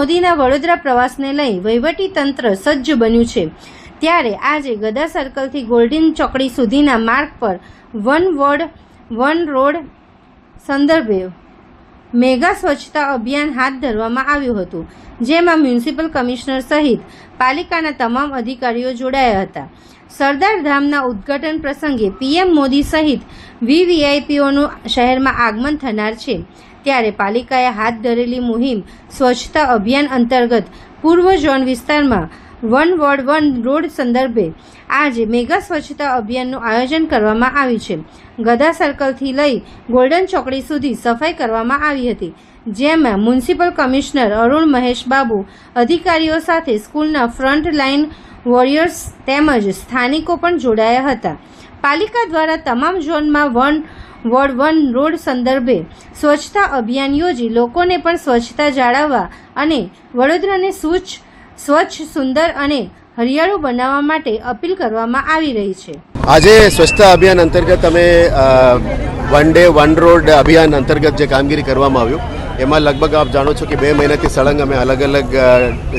મોદીના વડોદરા પ્રવાસને લઈ વહીવટી તંત્ર સજ્જ બન્યું છે। ત્યારે આજે ગદા સર્કલથી ગોલ્ડન ચોકડી સુધીના માર્ગ પર વન વર્ડ વન રોડ સંદર્ભે મેગા સ્વચ્છતા અભિયાન હાથ ધરવામાં આવ્યું હતું, જેમાં મ્યુનિસિપલ કમિશનર સહિત પાલિકાના તમામ અધિકારીઓ જોડાયા હતા। સરદાર ધામના ઉદ્ઘાટન પ્રસંગે પીએમ મોદી સહિત વીવીઆઈપીઓનું શહેરમાં આગમન થનાર છે। ત્યારે પાલિકાએ હાથ ધરેલી મુહિમ સ્વચ્છતા અભિયાન અંતર્ગત પૂર્વ ઝોન વિસ્તારમાં વન વર્ડ વન રોડ સંદર્ભે આજે મેગા સ્વચ્છતા અભિયાનનું આયોજન કરવામાં આવ્યું છે। ગદા સર્કલથી લઈ ગોલ્ડન ચોકડી સુધી સફાઈ કરવામાં આવી હતી, જેમાં મ્યુનિસિપલ કમિશનર અરુણ મહેશ બાબુ અધિકારીઓ સાથે સ્કૂલના ફ્રન્ટ લાઇન વોરિયર્સ તેમજ સ્થાનિકો પણ જોડાયા હતા। પાલિકા દ્વારા તમામ ઝોનમાં વન વર્ડ વન રોડ સંદર્ભે સ્વચ્છતા અભિયાન યોજી લોકોને પણ સ્વચ્છતા જાળવવા અને વડોદરાને સ્વચ્છ સુંદર અને હરિયાળું બનાવવા માટે અપીલ કરવામાં આવી રહી છે। આજે સ્વચ્છતા અભિયાન અંતર્ગત અમે વન ડે વન રોડ અભિયાન અંતર્ગત જે કામગીરી કરવામાં આવ્યું એમાં લગભગ આપ જાણો છો કે 2 મહિનાથી સળંગ અમે અલગ અલગ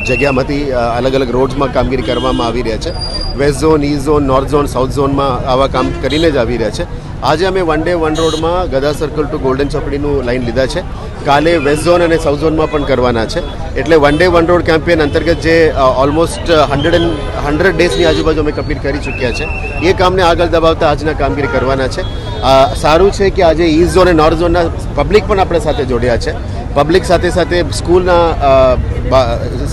જગ્યામાંથી અલગ અલગ રોડ્સમાં કામગીરી કરવામાં આવી રહ્યા છે। West zone, East zone, north zone, south ઝોનમાં આવા કામ કરીને જ આવી રહ્યા છે। આજે અમે વન ડે વન રોડમાં ગદા સર્કલ ટુ ગોલ્ડન ચોકડીનું લાઇન લીધા છે। કાલે વેસ્ટ ઝોન અને સાઉથ ઝોનમાં પણ કરવાના છે। એટલે one day one road campaign અંતર્ગત જે ઓલમોસ્ટ 100 ડેઝની આજુબાજુ અમે કમ્પ્લીટ કરી ચૂક્યા છે, એ કામને આગળ દબાવતા આજના કામગીરી કરવાના છે। સારું છે કે આજે ઈસ્ટ ઝોન અને નોર્થ ઝોનના પબ્લિક પણ આપણે સાથે જોડ્યા છે। પબ્લિક સાથે સાથે સ્કૂલના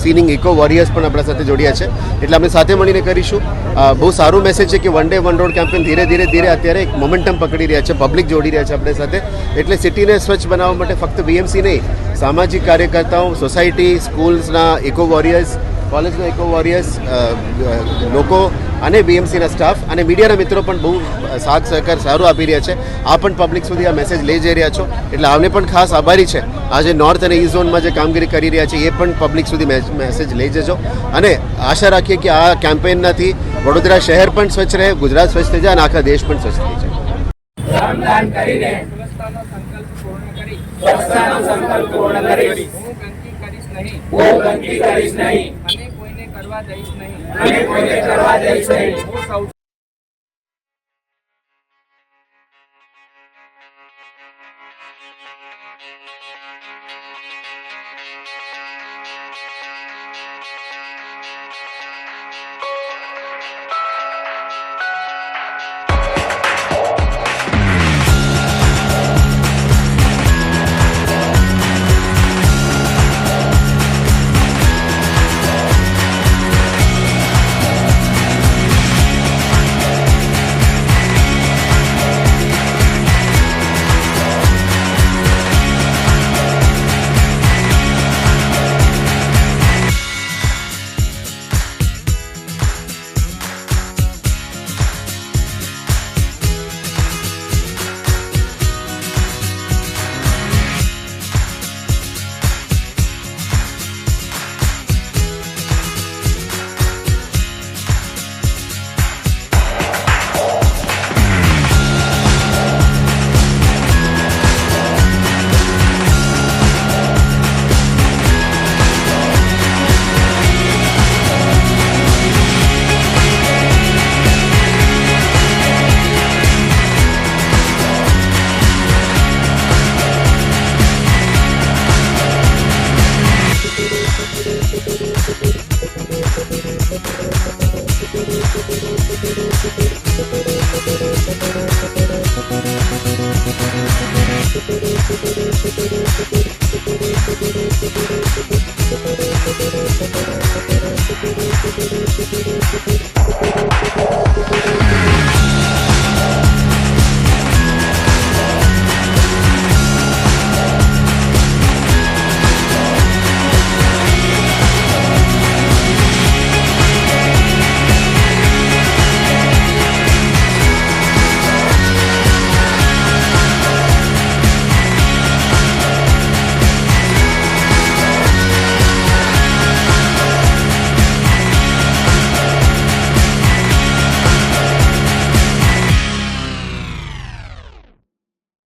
સીનિંગ ઇકો વોરિયર્સ પણ આપણા સાથે જોડ્યા છે, એટલે આપણે સાથે મળીને કરીશું। બહુ સારું મેસેજ છે કે one day one road campaign ધીરે ધીરે અત્યારે એક મોમેન્ટમ પકડી રહ્યા છે, પબ્લિક જોડી રહ્યા છે આપણી સાથે। એટલે સિટીને સ્વચ્છ બનાવવા માટે ફક્ત બીએમસી નહીં, સામાજિક કાર્યકર્તાઓ, સોસાયટી, સ્કૂલ્સના ઇકો વોરિયર્સ, કોલેજના ઇકો વોરિયર્સ, લોકો અને બીએમસીના સ્ટાફ અને મીડિયાના મિત્રો પણ બહુ સાથ સહકાર સારું આપી રહ્યા છે। આ પણ પબ્લિક સુધી આ મેસેજ લઈ જઈ રહ્યા છો, એટલે આમને પણ ખાસ આભારી છે। આજે નોર્થ અને ઈસ્ટ ઝોનમાં જે કામગીરી કરી રહ્યા છે એ પણ પબ્લિક સુધી મેસેજ લઈ જજો અને આશા રાખીએ કે આ કેમ્પેનથી વડોદરા શહેર પણ સ્વચ્છ રહે, ગુજરાત સ્વચ્છ થઈ જાય અને આખા દેશ પણ સ્વચ્છ થઈ જાય। શ્રમદાન કરીને સ્વચ્છતાનો સંકલ્પ પૂર્ણ કરીશ। હું ગંદકી કરીશ નહીં અને કોઈને કરવા દઈશ નહીં।